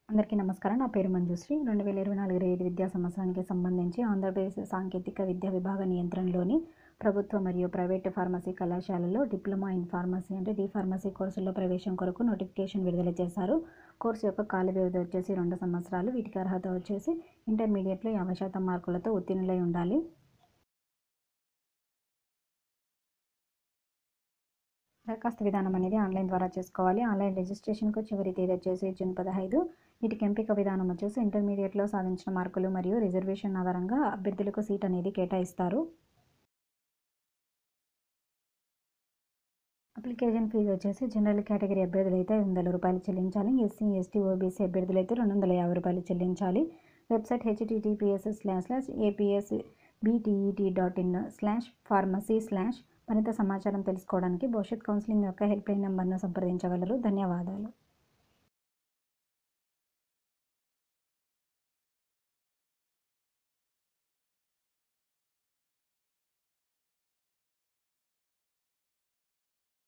అందరికీ నమస్కారం. నా పేరు మంజుశ్రీ. 2024-25 విద్యా సంవత్సరానికి సంబంధించి ఆంధ్రప్రదేశ్ సాంకేతిక విద్యా విభాగ నియంత్రణలోని ప్రభుత్వ మరియు ప్రైవేటు ఫార్మసీ కళాశాలల్లో డిప్లొమా ఇన్ ఫార్మసీ అంటే ఫార్మసీ కోర్సుల్లో ప్రవేశం కొరకు నోటిఫికేషన్ విడుదల చేశారు. కోర్సు యొక్క కాల వ్యవధి వచ్చేసి 2 సంవత్సరాలు. వీటికి అర్హత వచ్చేసి ఇంటర్మీడియట్లో 50% మార్కులతో ఉత్తీర్ణులై ఉండాలి. దరఖాస్తు విధానం అనేది ఆన్లైన్ ద్వారా చేసుకోవాలి. ఆన్లైన్ రిజిస్ట్రేషన్కు చివరి తేదీ వచ్చేసి జూన్ 15. వీటికి ఎంపిక విధానం వచ్చేసి ఇంటర్మీడియట్లో సాధించిన మార్కులు మరియు రిజర్వేషన్ ఆధారంగా అభ్యర్థులకు సీట్ అనేది కేటాయిస్తారు. అప్లికేషన్ ఫీజు వచ్చేసి జనరల్ కేటగిరీ అభ్యర్థులు అయితే 500 రూపాయలు చెల్లించాలి. ఎస్సీ, ఎస్టీ, ఓబీసీ అభ్యర్థులు అయితే 250 రూపాయలు చెల్లించాలి. వెబ్సైట్ https://apsbtet.in/pharmacy/ మరింత సమాచారం తెలుసుకోవడానికి భవిష్యత్ కౌన్సిలింగ్ యొక్క హెల్ప్లైన్ నెంబర్ను సంప్రదించగలరు. ధన్యవాదాలు.